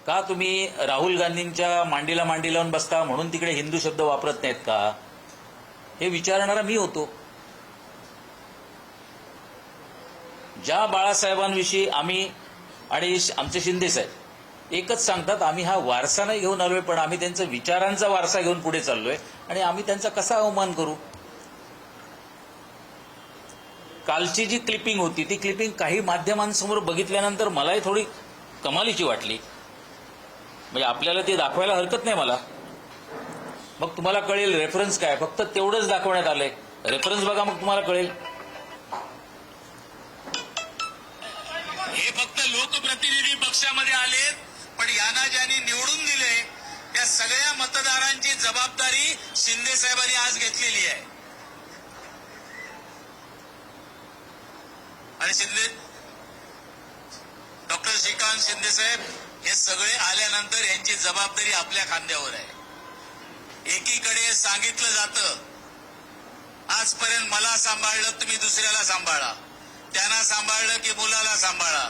का तुम्ही राहुल गांधींच्या मांडीला मांडी लावून बसता म्हणून तिकडे हिंदू शब्द वापरत नाहीत का, हे विचारणारा मी होतो. ज्या बाळासाहेबांविषयी आम्ही आणि आमचे शिंदे साहेब एकच सांगतात, आम्ही हा वारसा नाही घेऊन आलोय, पण आम्ही त्यांचा विचारांचा वारसा घेऊन पुढे चाललोय आणि आम्ही त्यांचा कसा अवमान करू. कालची जी क्लिपिंग होती ती क्लिपिंग काही माध्यमांसमोर बघितल्यानंतर मलाही थोडी कमालीची वाटली. म्हणजे आपल्याला ते दाखवायला हरकत नाही मला, मग तुम्हाला कळेल रेफरन्स काय. फक्त तेवढंच दाखवण्यात आलंय, रेफरन्स बघा मग तुम्हाला कळेल. हे फक्त लोकप्रतिनिधी पक्षामध्ये आलेत, पण यांना ज्यांनी निवडून दिले त्या सगळ्या मतदारांची जबाबदारी शिंदे साहेबांनी आज घेतलेली आहे. आणि डॉक्टर श्रीकांत शिंदे साहेब हे सगळे आल्यानंतर यांची जबाबदारी आपल्या खांद्यावर आहे. एकीकडे सांगितलं जातं, आजपर्यंत मला सांभाळलं तुम्ही दुसऱ्याला सांभाळा, त्यांना सांभाळलं की मुलाला सांभाळा.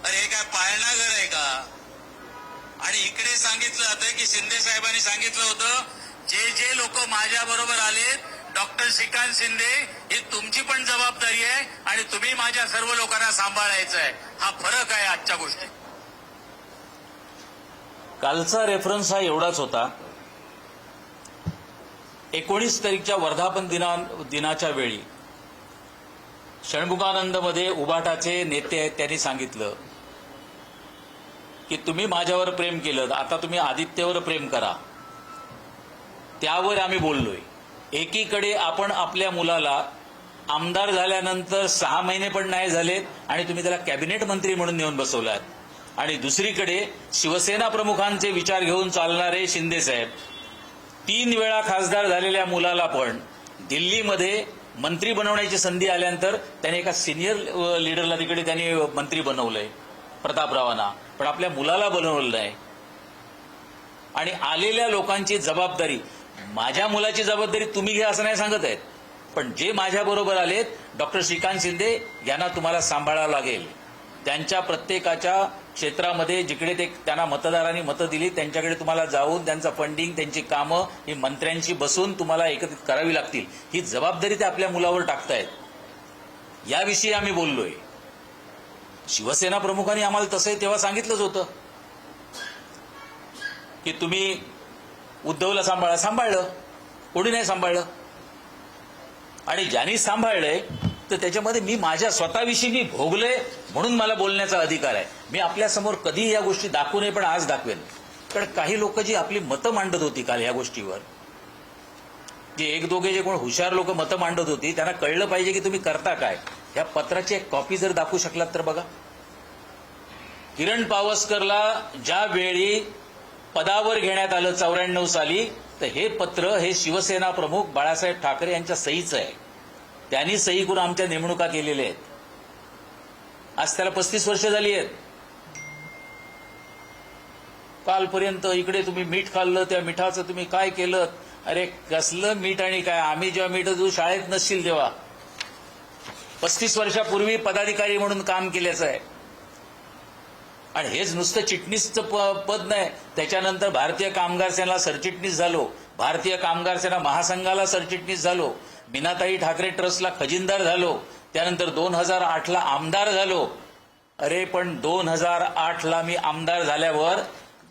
अरे हे काय पाळणा घर आहे का. आणि इकडे सांगितलं जातं की शिंदे साहेबांनी सांगितलं होतं, जे जे लोक माझ्या बरोबर आलेत डॉक्टर श्रीकांत शिंदे ही तुमची पण जबाबदारी आहे आणि तुम्ही माझ्या सर्व लोकांना सांभाळायचं आहे. हा फरक आहे आजच्या गोष्टी. कालचा रेफरन्स हा एवढाच होता. 19 तारीखच्या वर्धापन दिनाच्या वेळी षण्मुखानंदमध्ये उबाटाचे नेते आहेत, त्यांनी सांगितलं की तुम्ही माझ्यावर प्रेम केलं, आता तुम्ही आदित्यवर प्रेम करा. त्यावर आम्ही बोललोय. एकीकडे आपण आपल्या मुलाला आमदार झाल्यानंतर 6 महिने पण नाही झालेत आणि तुम्ही त्याला कॅबिनेट मंत्री म्हणून नेऊन बसवलात, आणि दुसरीकडे शिवसेना प्रमुखांचे विचार घेऊन चालणारे शिंदे साहेब 3 वेळा खासदार झालेल्या मुलाला पण दिल्लीमध्ये मंत्री बनवण्याची संधी आल्यानंतर त्याने एका सिनियर लीडरला तिकडे त्यांनी मंत्री बनवलंय, प्रतापरावांना, पण आपल्या मुलाला बनवलं नाही. आणि आलेल्या लोकांची जबाबदारी, माझ्या मुलाची जबाबदारी तुम्ही घ्या असं नाही सांगत आहेत, पण जे माझ्या बरोबर आलेत डॉक्टर श्रीकांत शिंदे यांना तुम्हाला सांभाळावं लागेल. त्यांच्या प्रत्येकाच्या क्षेत्रामध्ये जिकडे ते त्यांना मतदारांनी मतं दिली त्यांच्याकडे तुम्हाला जाऊन त्यांचं फंडिंग, त्यांची कामं ही मंत्र्यांची बसून तुम्हाला एकत्रित करावी लागतील. ही जबाबदारी ते आपल्या मुलावर टाकतायत. याविषयी आम्ही बोललोय. शिवसेना प्रमुखांनी आम्हाला तसंही तेव्हा सांगितलंच होतं की तुम्ही उद्धवला सांभाळा. सांभाळलं, कोणी नाही सांभाळलं. आणि ज्यांनी सांभाळलंय तर त्याच्यामध्ये मी माझ्या स्वतःविषयी मी भोगले म्हणून मला बोलण्याचा अधिकार आहे. मी आपल्यासमोर कधीही या गोष्टी दाखवू नये, पण आज दाखवेन. कारण काही लोक जी आपली मतं मांडत होती काल ह्या गोष्टीवर, जे एक दोघे जे कोण हुशार लोक मतं मांडत होती, त्यांना कळलं पाहिजे की तुम्ही करता काय. या पत्राची एक कॉपी जर दाखवू शकलात तर बघा. किरण पावसकरला ज्या वेळी पदावर घेण्यात आलं 94 साली, तर हे पत्र हे शिवसेना प्रमुख बाळासाहेब ठाकरे यांच्या सहीचं आहे. त्यांनी सही करून आमच्या नेमणुका केलेल्या आहेत. आज त्याला 35 वर्ष झाली आहेत. कालपर्यंत इकडे तुम्ही मीठ खाल्लं, त्या मिठाचं तुम्ही काय केलं. अरे कसलं मीठ आणि काय. आम्ही जेव्हा मीठ तू शाळेत नसशील तेव्हा 35 वर्षापूर्वी पदाधिकारी म्हणून काम केल्याचं आहे. आणि हेच नुसतं चिटणीसचं पद नाही, त्याच्यानंतर भारतीय कामगार सेनेला सरचिटणीस झालो, भारतीय कामगार सेना महासंघाला सरचिटणीस झालो, मीनाताई ठाकरे ट्रस्टला खजिनदार झालो, त्यानंतर 2008ला आमदार झालो. अरे पण 2008ला मी आमदार झाल्यावर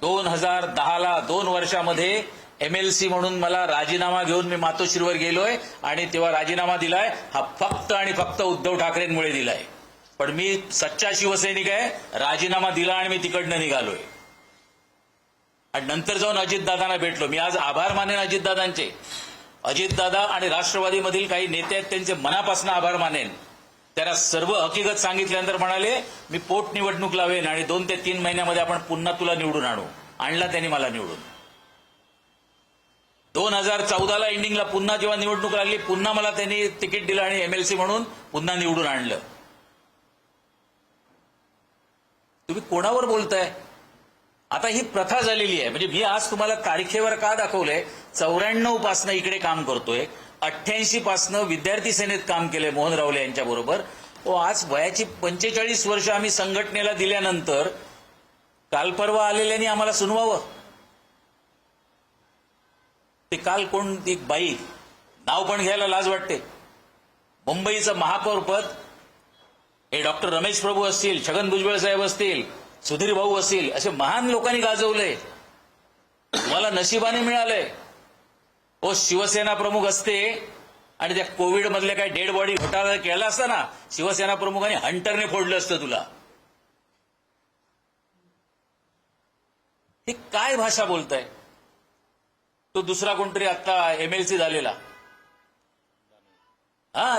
2010ला 2 वर्षामध्ये MLC म्हणून मला राजीनामा घेऊन मी मातोश्रीवर गेलोय, आणि तेव्हा राजीनामा दिलाय हा फक्त आणि फक्त उद्धव ठाकरेंमुळे दिलाय. पण मी सच्चा शिवसैनिक आहे. राजीनामा दिला आणि मी तिकडनं निघालोय. आणि नंतर जाऊन अजितदादांना भेटलो. मी आज आभार मानेन अजितदादांचे. अजितदादा आणि राष्ट्रवादीमधील काही नेते आहेत त्यांचे मनापासून आभार मानेन. त्याला सर्व हकीकत सांगितल्यानंतर म्हणाले मी पोटनिवडणूक लावेन आणि 2 ते 3 महिन्यामध्ये आपण पुन्हा तुला निवडून आणू. आणला त्यांनी मला निवडून. 2014ला एंडिंगला पुन्हा जेव्हा निवडणूक लागली, पुन्हा मला त्यांनी तिकीट दिलं आणि MLC म्हणून पुन्हा निवडून आणलं. तुम्ही कोणावर बोलताय. आता ही प्रथा झालेली आहे. म्हणजे मी आज तुम्हाला तारखेवर का दाखवलंय, 94 पासनं इकडे काम करतोय, 88 पासनं विद्यार्थी सेनेत काम केलंय मोहन रावले यांच्या बरोबर. आज वयाची 45 वर्ष आम्ही संघटनेला दिल्यानंतर काल परवा आलेल्यानी आम्हाला सुनवावं. ते काल कोण ती बाई, नाव पण घ्यायला लाज वाटते, मुंबईचं महापौर पद हे डॉक्टर रमेश प्रभू असतील, छगन भुजबळ साहेब असतील, सुधीर भाऊ असतील, असे महान लोकांनी गाजवलंय. तुम्हाला नशिबाने मिळालंय. ओ शिवसेना प्रमुख असते आणि त्या कोविड मधल्या काही डेड बॉडी घोटाळा केला असता ना, शिवसेना प्रमुखांनी हंटरने फोडलं असतं तुला. ही काय भाषा बोलताय? तो दुसरा कोणतरी आता MLC झालेला,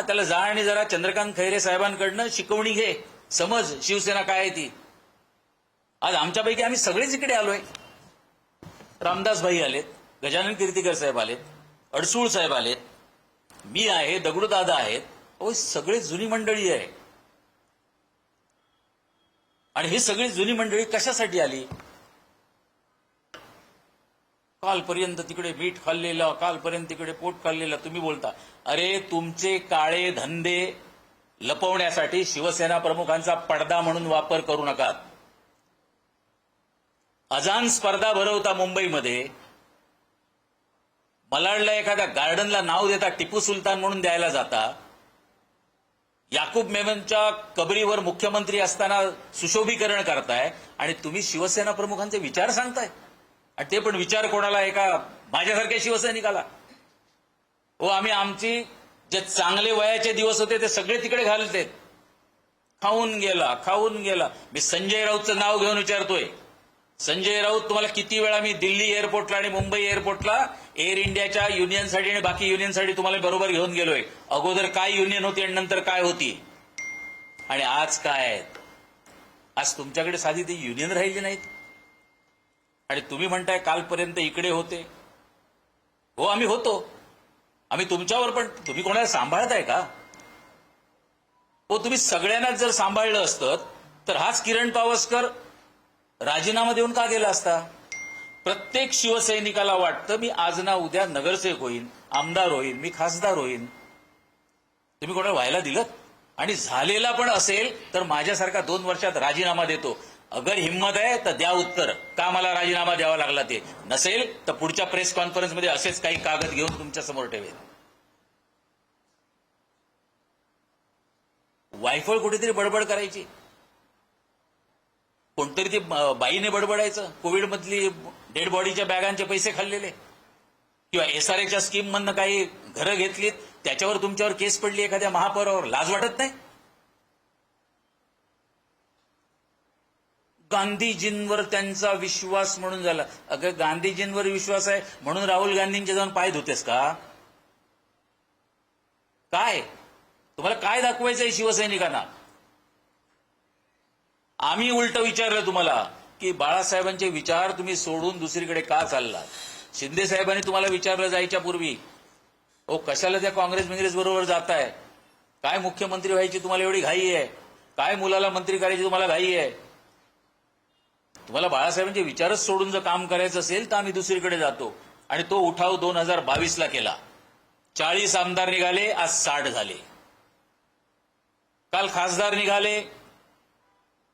त्याला जा आणि जरा चंद्रकांत खैरे साहेबांकडनं शिकवणी घे, समज शिवसेना काय आहे ती. आज आमच्यापैकी आम्ही सगळेच इकडे आलोय. रामदास भाई आलेत, गजानन कीर्तीकर साहेब आलेत, अडसूळ साहेब आलेत, मी आहे, दगडूदादा आहेत. अहो सगळे जुनी मंडळी आहे. आणि ही सगळी जुनी मंडळी कशासाठी आली? कालपर्यंत तिकडे मीठ खाल्लेलं, कालपर्यंत तिकडे पोट खाल्लेलं. तुम्ही बोलता अरे तुमचे काळे धंदे लपवण्यासाठी शिवसेना प्रमुखांचा पडदा म्हणून वापर करू नका. अजान स्पर्धा भरवता मुंबईमध्ये, मलाडला एखाद्या गार्डनला नाव देता टिपू सुलतान म्हणून द्यायला जाता, याकूब मेमनच्या कबरीवर मुख्यमंत्री असताना सुशोभीकरण करताय आणि तुम्ही शिवसेना प्रमुखांचे विचार सांगताय. आणि ते पण विचार कोणाला? एका माझ्यासारख्या शिवसैनिकाला. आम्ही आमची जे चांगले वयाचे दिवस होते ते सगळे तिकडे घालते. खाऊन गेला. मी संजय राऊतचं नाव घेऊन विचारतोय. संजय राऊत तुम्हाला किती वेळा मी दिल्ली एअरपोर्टला आणि मुंबई एअरपोर्टला एअर इंडियाच्या युनियनसाठी आणि बाकी युनियनसाठी तुम्हाला बरोबर घेऊन गेलोय. अगोदर काय युनियन होती आणि नंतर काय होती आणि आज काय आहेत. आज तुमच्याकडे साधी ती युनियन राहिली नाहीत. आणि तुम्ही म्हणताय कालपर्यंत इकडे होते. हो आम्ही होतो. आम्ही तुमच्यावर, पण तुम्ही कोणाला सांभाळताय का? तुम्ही सगळ्यांनाच जर सांभाळलं असतं तर हाच किरण पावसकर राजीनामा देऊन का गेला असता? प्रत्येक शिवसैनिकाला वाटतं मी आज ना उद्या नगरसेवक होईन, आमदार होईन, मी खासदार होईन. तुम्ही कोणाला व्हायला दिलं? आणि झालेला पण असेल तर माझ्यासारखा 2 वर्षात राजीनामा देतो. अगर हिम्मत आहे तर द्या उत्तर, का मला राजीनामा द्यावा लागला ते. नसेल तर पुढच्या प्रेस कॉन्फरन्समध्ये असेच काही कागद घेऊन तुमच्या समोर ठेवेल. वायफळ कुठेतरी बडबड करायची, कोणतरी ती बाईने बडबडायचं, कोविड मधली डेड बॉडीच्या बॅगांचे पैसे खाल्लेले, किंवा SRAच्या स्कीम मधनं काही घरं घेतलीत, त्याच्यावर तुमच्यावर केस पडली एखाद्या महापौरावर. लाज वाटत नाही? गांधीजींवर त्यांचा विश्वास म्हणून झाला. अगं गांधीजींवर विश्वास आहे म्हणून राहुल गांधींच्या जाऊन पाय धुतेस का? काय तुम्हाला काय दाखवायचंय शिवसैनिकांना? आम्ही उलट विचारलं तुम्हाला की बाळासाहेबांचे विचार तुम्ही सोडून दुसरीकडे का चालला? शिंदे साहेबांनी तुम्हाला विचारलं जायच्या पूर्वी, कशाला त्या काँग्रेस बरोबर जाताय? काय मुख्यमंत्री व्हायची तुम्हाला एवढी घाई आहे? काय मुलाला मंत्री करायची तुम्हाला घाई आहे? तुम्हाला बाळासाहेबांचे विचारच सोडून जर काम करायचं असेल तर आम्ही दुसरीकडे जातो. आणि तो उठाव 2022ला केला. 40 आमदार निघाले, आज 60 झाले. काल खासदार निघाले,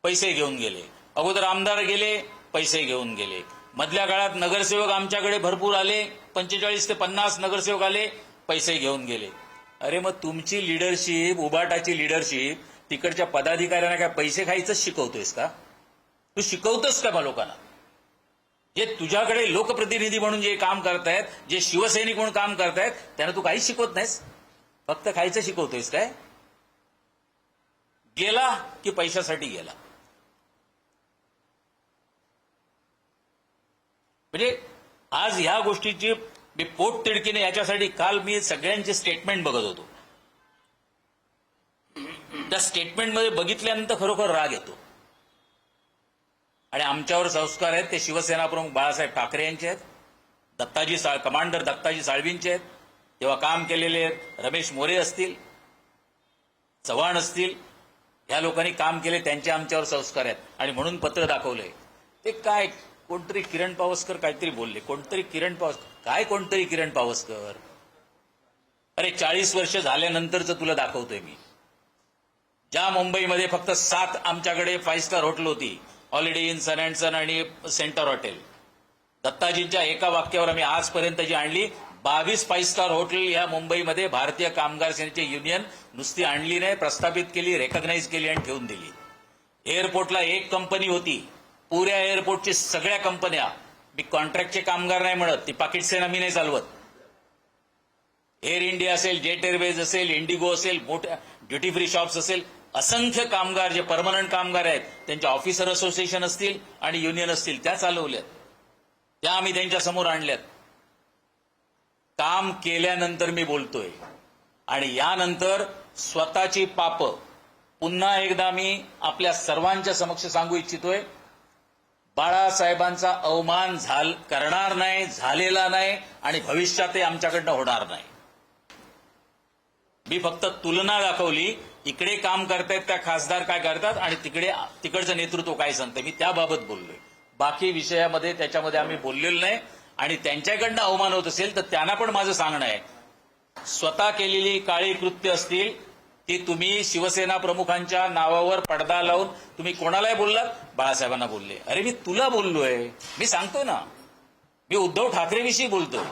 पैसे घेऊन गेले. अगोदर आमदार गेले, पैसे घेऊन गेले. मधल्या काळात नगरसेवक आमच्याकडे भरपूर आले, 45 ते 50 नगरसेवक आले, पैसे घेऊन गेले. अरे मग तुमची लीडरशिप, उबाटाची लीडरशिप तिकडच्या पदाधिकाऱ्यांना काय पैसे खायचंच शिकवतोयस का? तू शिकवतोस का लोकांना? जे तुझ्याकडे लोकप्रतिनिधी म्हणून जे काम करतायत, जे शिवसैनिक म्हणून काम करतायत, त्यांना तू काहीच शिकवत नाहीस, फक्त खायचं शिकवतोयस काय? गेला की पैशासाठी गेला. म्हणजे आज ह्या गोष्टीची मी पोट तिडकीने याच्यासाठी काल मी सगळ्यांचे स्टेटमेंट बघत होतो. त्या स्टेटमेंटमध्ये बघितल्यानंतर खरोखर राग येतो. आणि आमच्यावर संस्कार आहेत ते शिवसेना प्रमुख बाळासाहेब ठाकरे यांचे आहेत, कमांडर दत्ताजी साळवींचे आहेत, तेव्हा काम केलेले आहेत रमेश मोरे असतील, चव्हाण असतील, ह्या लोकांनी काम केले, त्यांचे आमच्यावर संस्कार आहेत. आणि म्हणून पत्र दाखवलंय. ते काय कोणतरी किरण पावसकर काहीतरी बोलले, कोणतरी किरण पावसकर. अरे 40 वर्ष झाल्यानंतरच तुला दाखवतोय मी. ज्या मुंबईमध्ये फक्त 7 आमच्याकडे 5 स्टार हॉटेल होती, हॉलिडे इन सन अँड सन आणि सेंटर हॉटेल. दत्ताजींच्या एका वाक्यावर आम्ही आजपर्यंत जी आणली 22 फाईव्ह स्टार हॉटेल या मुंबईमध्ये भारतीय कामगार सेनेची युनियन नुसती आणली नाही, प्रस्थापित केली, रेकग्नाइज केली आणि ठेवून दिली. एअरपोर्टला एक कंपनी होती, पुऱ्या एअरपोर्टची सगळ्या कंपन्या, मी कॉन्ट्रॅक्टचे कामगार नाही म्हणत, ती पाकिट सेना मी नाही चालवत. एअर इंडिया असेल, जेट एअरवेज असेल, इंडिगो असेल, मोठ्या ड्युटी फ्री शॉप्स असेल, असंख्य कामगार जे परमनंट कामगार आहेत त्यांच्या ऑफिसर असोसिएशन असतील आणि युनियन असतील त्या चालवल्यात, त्या आम्ही त्यांच्या समोर आणल्यात. काम केल्यानंतर मी बोलतोय आणि यानंतर स्वतःची पाप पुन्हा एकदा मी आपल्या सर्वांच्या समक्ष सांगू इच्छितोय. बाळासाहेबांचा अवमान करणार नाही, झालेला नाही आणि भविष्यातही आमच्याकडनं होणार नाही. मी फक्त तुलना दाखवली, इकडे काम करतायत त्या खासदार काय करतात आणि तिकडचं नेतृत्व काय सांगतं, मी त्याबाबत बोललोय. बाकी विषयामध्ये त्याच्यामध्ये आम्ही बोललेलो नाही. आणि त्यांच्याकडनं अवमान होत असेल तर त्यांना पण माझं सांगणं आहे, स्वतः केलेली काळी कृत्य असतील ती तुम्ही शिवसेना प्रमुखांच्या नावावर पडदा लावून तुम्ही कोणालाही बोललात, बाळासाहेबांना बोलले. अरे मी तुला बोललोय, मी सांगतोय ना, मी उद्धव ठाकरेविषयी बोलतोय,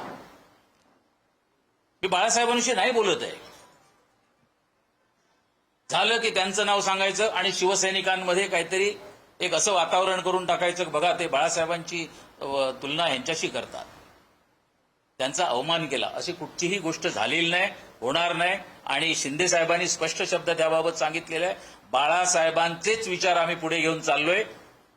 मी बाळासाहेबांविषयी नाही बोलत आहे. झालं की त्यांचं नाव सांगायचं आणि शिवसैनिकांमध्ये काहीतरी एक असं वातावरण करून टाकायचं, बघा ते बाळासाहेबांची तुलना ह्यांच्याशी करतात, त्यांचा अवमान केला. अशी कुठचीही गोष्ट झालेली नाही, होणार नाही. आणि शिंदे साहेबांनी स्पष्ट शब्द त्याबाबत सांगितलेले आहे. बाळासाहेबांचेच विचार आम्ही पुढे घेऊन चाललोय,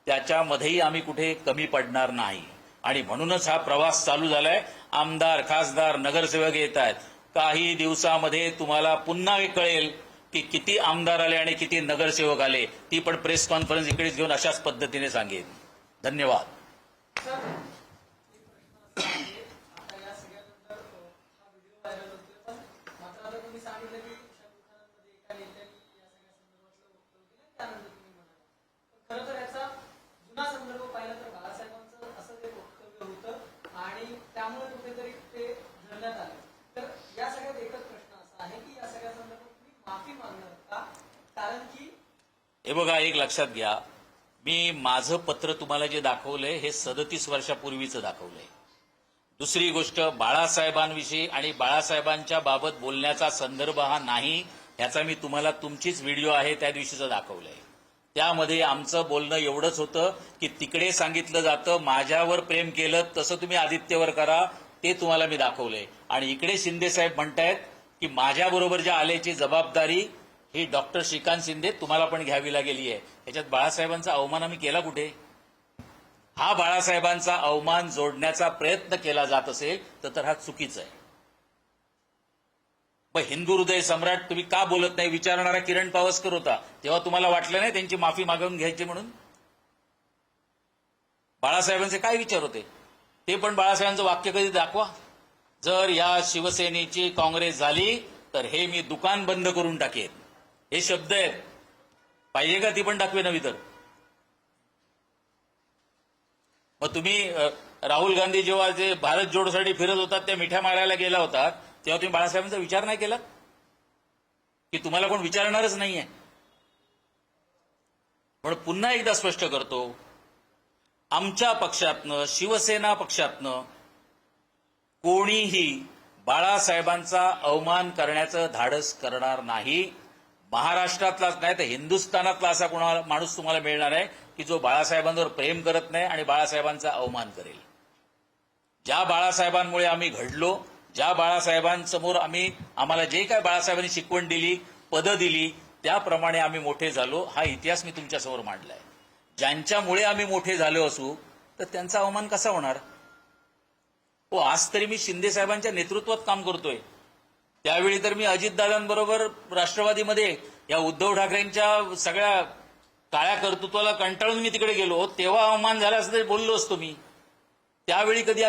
त्याच्यामध्येही आम्ही कुठे कमी पडणार नाही. आणि म्हणूनच हा प्रवास चालू झालाय. आमदार, खासदार, नगरसेवक येत आहेत. काही दिवसामध्ये तुम्हाला पुन्हा कळेल की किती आमदार आले आणि किती नगरसेवक आले. ती पण प्रेस कॉन्फरन्स इकडेच घेऊन अशाच पद्धतीने सांगेन. धन्यवाद. त्यामुळे कुठेतरी ते धरण्यात आले. तर या सगळ्यात एकच प्रश्न असा आहे की या सगळ्या संदर्भात तुम्ही माफी मागणार का? कारण की हे बघा, एक लक्षात घ्या, मी माझं पत्र तुम्हाला जे दाखवलंय हे 37 वर्षापूर्वीचं दाखवलंय. दुसरी गोष्ट, बाळासाहेबांविषयी आणि बाळासाहेबांच्या बाबत बोलण्याचा संदर्भ हा नाही, ह्याचा मी तुम्हाला तुमचीच व्हिडिओ आहे त्या दिवशीचं दाखवलंय. त्यामध्ये आमचं बोलणं एवढंच होतं की तिकडे सांगितलं जातं माझ्यावर प्रेम केलं तसं तुम्ही आदित्यवर करा, ते तुम्हाला मी दाखवलंय. आणि इकडे शिंदे साहेब म्हणतायत की माझ्याबरोबर ज्या आल्याची जबाबदारी ही डॉक्टर श्रीकांत शिंदे तुम्हाला पण घ्यावी लागलेली आहे. याच्यात बाळासाहेबांचा अवमान आम्ही केला कुठे? हा बाळासाहेबांचा अवमान जोडण्याचा प्रयत्न केला जात असेल तर हा चुकीचा आहे. पण हिंदू हृदय सम्राट तुम्ही का बोलत नाही विचारणारा किरण पावसकर होता, तेव्हा तुम्हाला वाटलं नाही त्यांची माफी मागवून घ्यायची म्हणून? बाळासाहेबांचे काय विचार होते ते पण बाळासाहेबांचं वाक्य कधी दाखवा. जर या शिवसेनेची काँग्रेस झाली तर हे मी दुकान बंद करून टाकेन, हे शब्द आहेत. पाहिजे का ती पण दाखवे नव्हे तर? मग तुम्ही राहुल गांधी जेव्हा जे भारत जोडोसाठी फिरत होतात त्या मिठ्या मारायला गेला होता तेव्हा तुम्ही बाळासाहेबांचा विचार नाही केला की तुम्हाला कोण विचारणारच नाहीये? म्हणून पुन्हा एकदा स्पष्ट करतो, आमच्या पक्षातनं, शिवसेना पक्षातनं कोणीही बाळासाहेबांचा अवमान करण्याचं धाडस करणार नाही. महाराष्ट्रातलाच नाही तर हिंदुस्थानातला असा कोणाला माणूस तुम्हाला मिळणार आहे की जो बाळासाहेबांवर प्रेम करत नाही आणि बाळासाहेबांचा अवमान करेल. ज्या बाळासाहेबांमुळे आम्ही घडलो, ज्या बाळासाहेबांसमोर आम्हाला जे काय बाळासाहेबांनी शिकवण दिली, पदं दिली, त्याप्रमाणे आम्ही मोठे झालो, हा इतिहास मी तुमच्यासमोर मांडलाय. ज्यांच्यामुळे आम्ही मोठे झालो असू तर त्यांचा अवमान कसा होणार? हो, आज तरी मी शिंदे साहेबांच्या नेतृत्वात काम करतोय, त्यावेळी तर मी अजितदादांबरोबर राष्ट्रवादीमध्ये या उद्धव ठाकरेंच्या सगळ्या काळ्या कर्तृत्वाला कंटाळून मी तिकडे गेलो, तेव्हा अवमान झाला असं तरी बोललो असतो मी. त्यावेळी कधी